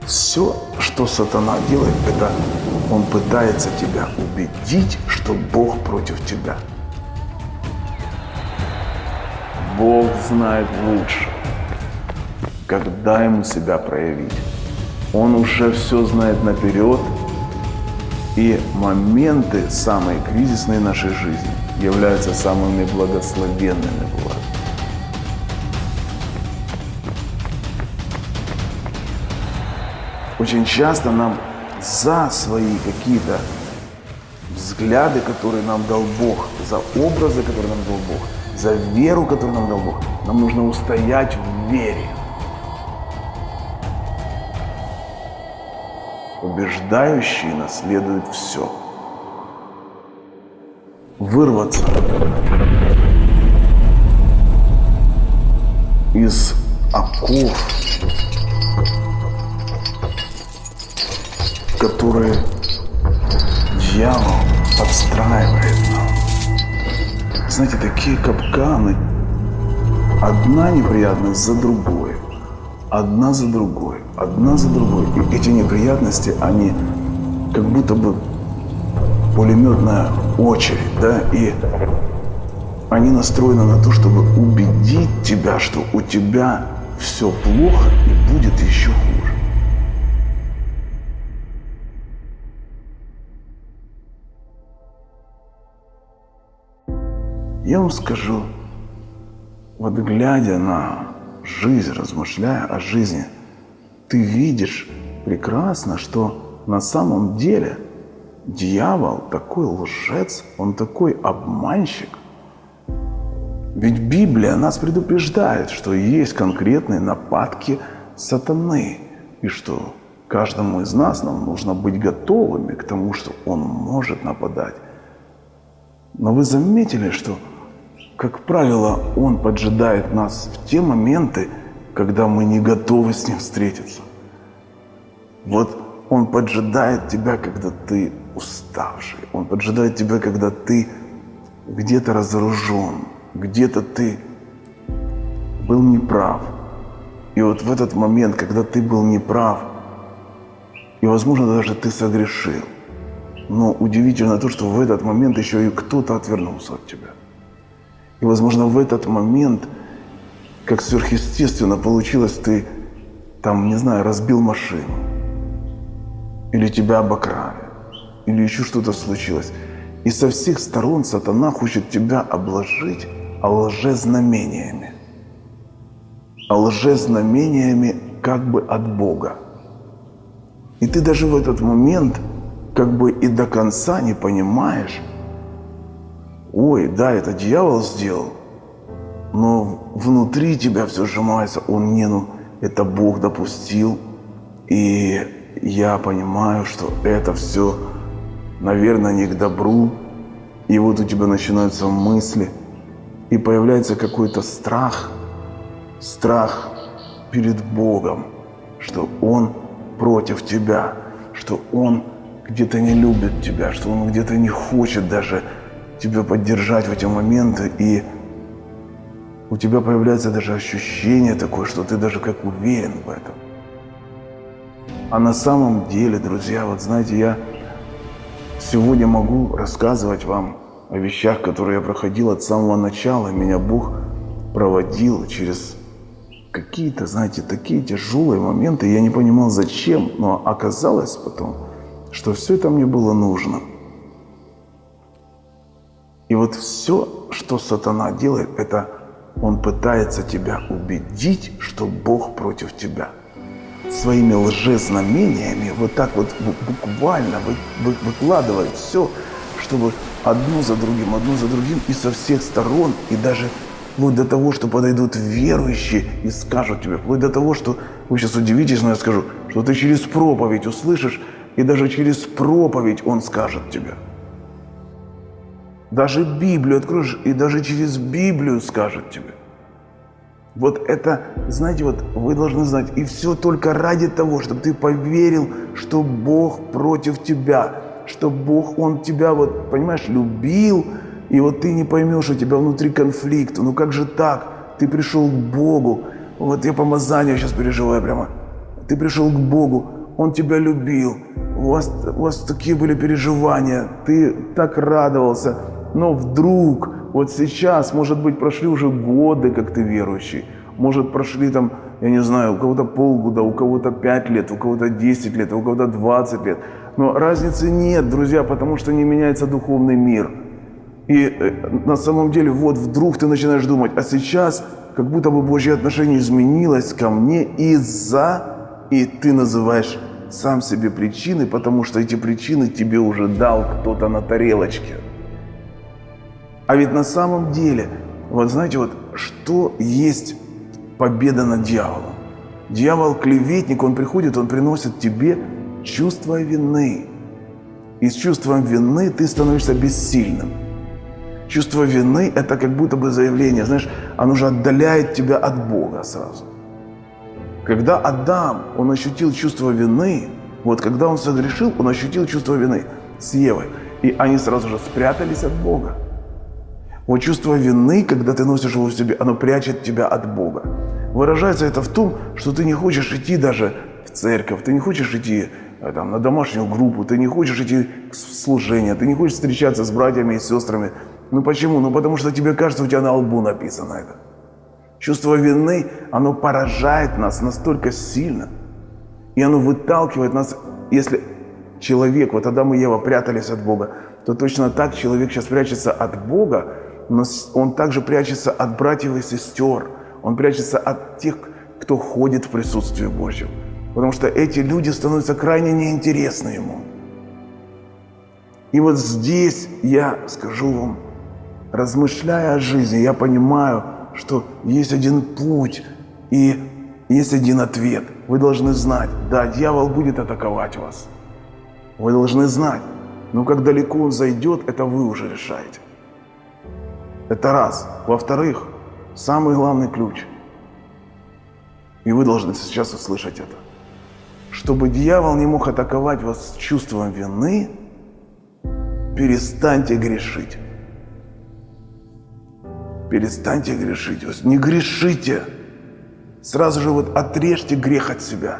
Все, что сатана делает, это он пытается тебя убедить, что Бог против тебя. Бог знает лучше, когда ему себя проявить. Он уже все знает наперед, и моменты, самые кризисные нашей жизни, являются самыми благословенными бывают. Очень часто нам за свои какие-то взгляды, которые нам дал Бог, за образы, которые нам дал Бог, за веру, которую нам дал Бог, нам нужно устоять в вере. Побеждающий наследует все. Вырваться из оков, которые дьявол подстраивает нам. Знаете, такие капканы, одна неприятность за другой, одна за другой, одна за другой. И эти неприятности, они как будто бы пулеметная очередь, да, и они настроены на то, чтобы убедить тебя, что у тебя все плохо и будет еще хуже. Я вам скажу, вот глядя на жизнь, размышляя о жизни, ты видишь прекрасно, что на самом деле дьявол такой лжец, он такой обманщик. Ведь Библия нас предупреждает, что есть конкретные нападки сатаны, и что каждому из нас нам нужно быть готовыми к тому, что он может нападать. Но вы заметили, что, как правило, он поджидает нас в те моменты, когда мы не готовы с ним встретиться. Вот он поджидает тебя, когда ты уставший. Он поджидает тебя, когда ты где-то разоружен, где-то ты был неправ. И вот в этот момент, когда ты был неправ, и, возможно, даже ты согрешил, но удивительно то, что в этот момент еще и кто-то отвернулся от тебя. И, возможно, в этот момент, как сверхъестественно получилось, ты там, не знаю, разбил машину, или тебя обокрали, или еще что-то случилось. И со всех сторон сатана хочет тебя обложить лжезнамениями. Лжезнамениями как бы от Бога. И ты даже в этот момент как бы и до конца не понимаешь, ой, да, это дьявол сделал, но внутри тебя все сжимается, это Бог допустил, и я понимаю, что это все, наверное, не к добру, и вот у тебя начинаются мысли, и появляется какой-то страх перед Богом, что Он против тебя, что Он где-то не любит тебя, что Он где-то не хочет даже тебя поддержать в эти моменты, и у тебя появляется даже ощущение такое, что ты даже как уверен в этом. А на самом деле, друзья, вот знаете, я сегодня могу рассказывать вам о вещах, которые я проходил от самого начала. Меня Бог проводил через какие-то, знаете, такие тяжелые моменты. Я не понимал, зачем, но оказалось потом, что все это мне было нужно. И вот все, что сатана делает, это он пытается тебя убедить, что Бог против тебя. Своими лжезнамениями вот так вот буквально выкладывает все, чтобы одно за другим, и со всех сторон, и даже вплоть до того, что подойдут верующие и скажут тебе, вплоть до того, что вы сейчас удивитесь, но я скажу, что ты через проповедь услышишь, и даже через проповедь он скажет тебе. Даже Библию откроешь, и даже через Библию скажет тебе. Вот это, знаете, вот вы должны знать, и все только ради того, чтобы ты поверил, что Бог против тебя, что Бог, Он тебя, вот, понимаешь, любил, и вот ты не поймешь, у тебя внутри конфликт, ну как же так, ты пришел к Богу, вот я помазание сейчас переживаю прямо, ты пришел к Богу, Он тебя любил, у вас такие были переживания, ты так радовался, но вдруг, вот сейчас, может быть, прошли уже годы, как ты верующий, может, прошли там, я не знаю, у кого-то полгода, у кого-то 5 лет, у кого-то 10 лет, у кого-то 20 лет. Но разницы нет, друзья, потому что не меняется духовный мир. И на самом деле, вот вдруг ты начинаешь думать, а сейчас как будто бы Божье отношение изменилось ко мне и ты называешь сам себе причины, потому что эти причины тебе уже дал кто-то на тарелочке. А ведь на самом деле, вот знаете, вот что есть победа над дьяволом? Дьявол клеветник, он приходит, он приносит тебе чувство вины. И с чувством вины ты становишься бессильным. Чувство вины – это как будто бы заявление, знаешь, оно уже отдаляет тебя от Бога сразу. Когда Адам, он ощутил чувство вины, вот когда он согрешил, он ощутил чувство вины с Евой, и они сразу же спрятались от Бога. Вот чувство вины, когда ты носишь его в себе, оно прячет тебя от Бога. Выражается это в том, что ты не хочешь идти даже в церковь, ты не хочешь идти там, на домашнюю группу, ты не хочешь идти в служение, ты не хочешь встречаться с братьями и сестрами. Ну почему? Ну потому что тебе кажется, у тебя на лбу написано это. Чувство вины, оно поражает нас настолько сильно, и оно выталкивает нас. Если человек, вот Адам и Ева прятались от Бога, то точно так человек сейчас прячется от Бога, но он также прячется от братьев и сестер. Он прячется от тех, кто ходит в присутствии Божьем. Потому что эти люди становятся крайне неинтересны ему. И вот здесь я скажу вам, размышляя о жизни, я понимаю, что есть один путь и есть один ответ. Вы должны знать, да, дьявол будет атаковать вас. Вы должны знать, но как далеко он зайдет, это вы уже решаете. Это раз. Во-вторых, самый главный ключ. И вы должны сейчас услышать это. Чтобы дьявол не мог атаковать вас с чувством вины, перестаньте грешить. Перестаньте грешить. Не грешите. Сразу же вот отрежьте грех от себя.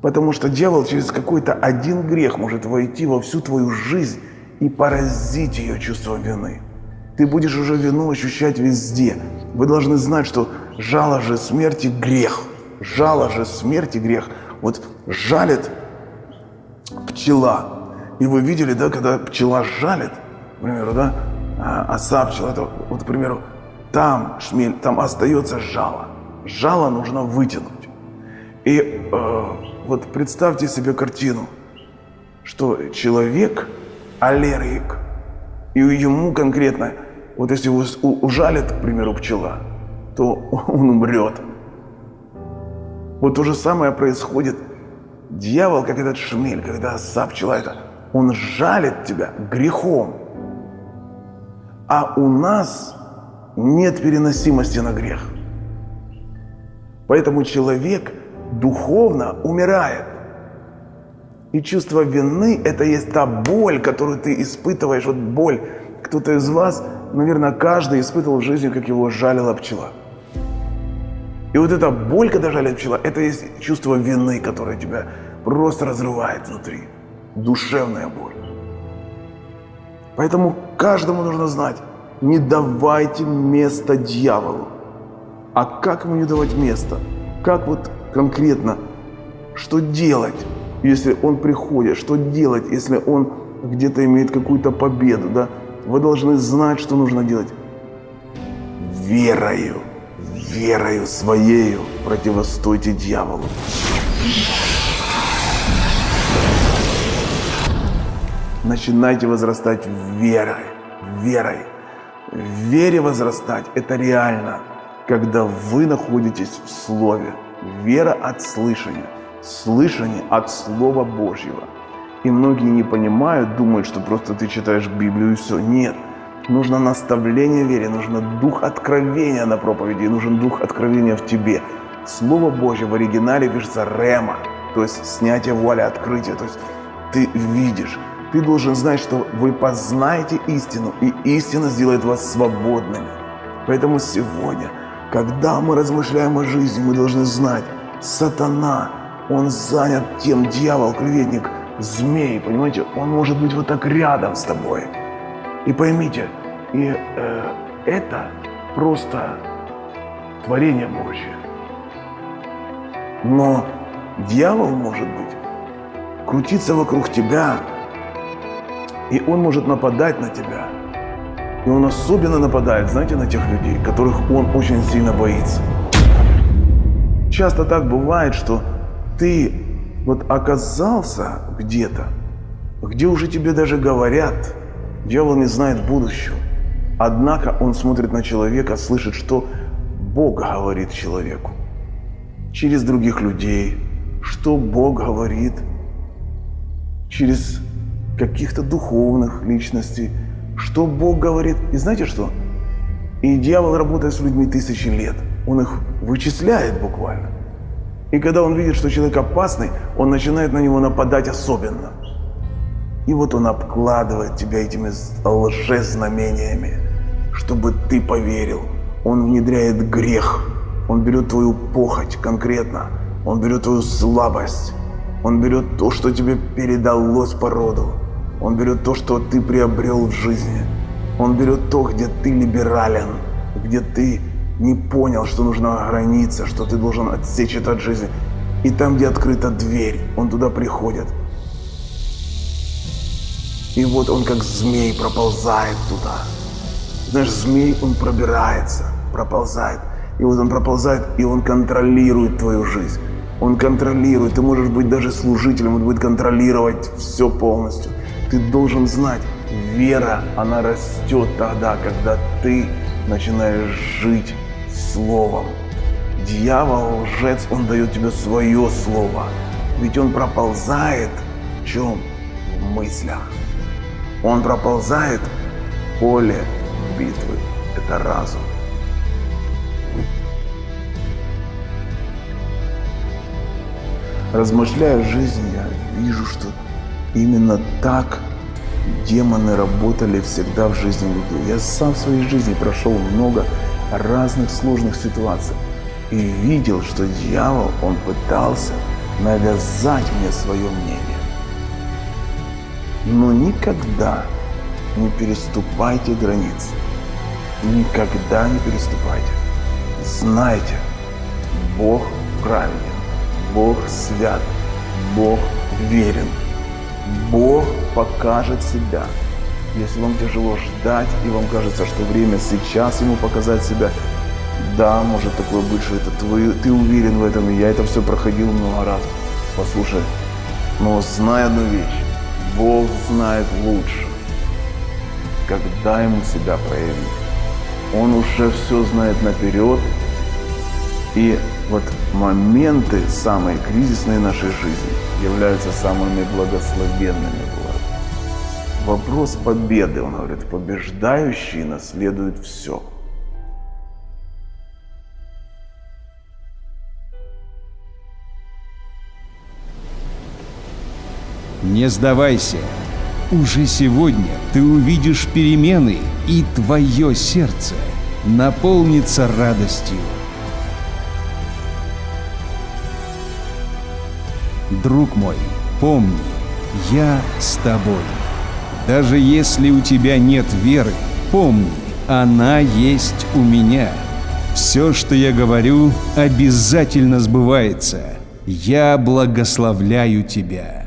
Потому что дьявол через какой-то один грех может войти во всю твою жизнь и поразить ее чувством вины. Ты будешь уже вину ощущать везде. Вы должны знать, что жало же смерти – грех. Жало же смерти – грех. Вот жалит пчела. И вы видели, да, когда пчела жалит, к примеру, да, оса пчела, это, вот, к примеру, там шмель, там остается жало. Жало нужно вытянуть. И вот представьте себе картину, что человек аллергик, и ему конкретно, вот если его ужалит, к примеру, пчела, то он умрет. Вот то же самое происходит. Дьявол, как этот шмель, когда оса пчела, это, он жалит тебя грехом. А у нас нет переносимости на грех. Поэтому человек духовно умирает. И чувство вины – это есть та боль, которую ты испытываешь. Вот боль. Кто-то из вас, наверное, каждый испытывал в жизни, как его жалила пчела. И вот эта боль, когда жалит пчела, это есть чувство вины, которое тебя просто разрывает внутри. Душевная боль. Поэтому каждому нужно знать, не давайте место дьяволу. А как ему не давать место? Как вот конкретно, что делать, если он приходит? Что делать, если он где-то имеет какую-то победу? Да? Вы должны знать, что нужно делать. Верою своею противостойте дьяволу. Начинайте возрастать верой. В вере возрастать – это реально, когда вы находитесь в Слове. Вера от слышания, слышание от Слова Божьего. И многие не понимают, думают, что просто ты читаешь Библию и все. Нет, нужно наставление в вере, нужно дух откровения на проповеди, нужен дух откровения в тебе. Слово Божье в оригинале пишется «рема», то есть снятие вуали, открытие, то есть ты видишь. Ты должен знать, что вы познаете истину, и истина сделает вас свободными. Поэтому сегодня, когда мы размышляем о жизни, мы должны знать, сатана Он занят тем, дьявол, клеветник, змей, понимаете? Он может быть вот так рядом с тобой. И поймите, это просто творение Божье. Но дьявол может быть крутиться вокруг тебя, и он может нападать на тебя. И он особенно нападает, знаете, на тех людей, которых он очень сильно боится. Часто так бывает, что ты вот оказался где-то, где уже тебе даже говорят, дьявол не знает будущего. Однако он смотрит на человека, слышит, что Бог говорит человеку через других людей, что Бог говорит через каких-то духовных личностей, что Бог говорит. И знаете что? И дьявол работает с людьми тысячи лет. Он их вычисляет буквально. И когда он видит, что человек опасный, он начинает на него нападать особенно. И вот он обкладывает тебя этими лжезнамениями, чтобы ты поверил. Он внедряет грех. Он берет твою похоть конкретно. Он берет твою слабость. Он берет то, что тебе передалось по роду. Он берет то, что ты приобрел в жизни. Он берет то, где ты либерален, где ты не понял, что нужна граница, что ты должен отсечь это от жизни. И там, где открыта дверь, он туда приходит. И вот он как змей проползает туда. Знаешь, змей, он пробирается, проползает. И вот он проползает, и он контролирует твою жизнь. Он контролирует. Ты можешь быть даже служителем, он будет контролировать все полностью. Ты должен знать, вера, она растет тогда, когда ты начинаешь жить словом. Дьявол, лжец, он дает тебе свое слово. Ведь он проползает в чем? В мыслях. Он проползает в поле битвы. Это разум. Размышляя в жизни, я вижу, что именно так демоны работали всегда в жизни людей. Я сам в своей жизни прошел много разных сложных ситуаций и видел, что дьявол, он пытался навязать мне свое мнение. Но никогда не переступайте границы. Никогда не переступайте. Знайте, Бог праведен, Бог свят, Бог верен. Бог покажет себя. Если вам тяжело ждать, и вам кажется, что время сейчас Ему показать себя, да, может такое быть, что это твое, ты уверен в этом, и я это все проходил много раз. Послушай, но знай одну вещь, Бог знает лучше, когда Ему себя проявить. Он уже все знает наперед, и вот моменты самые кризисные нашей жизни являются самыми благословенными. Вопрос победы, он говорит, побеждающий наследует все. Не сдавайся. Уже сегодня ты увидишь перемены, и твое сердце наполнится радостью. Друг мой, помни, я с тобой. Даже если у тебя нет веры, помни, она есть у меня. Все, что я говорю, обязательно сбывается. Я благословляю тебя.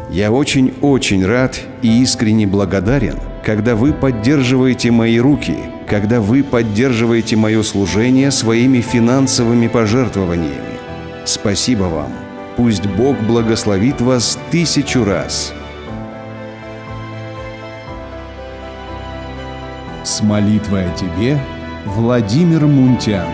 Я очень-очень рад и искренне благодарен, когда вы поддерживаете мои руки, когда вы поддерживаете мое служение своими финансовыми пожертвованиями. Спасибо вам. Пусть Бог благословит вас 1000 раз. С молитвой о тебе, Владимир Мунтян.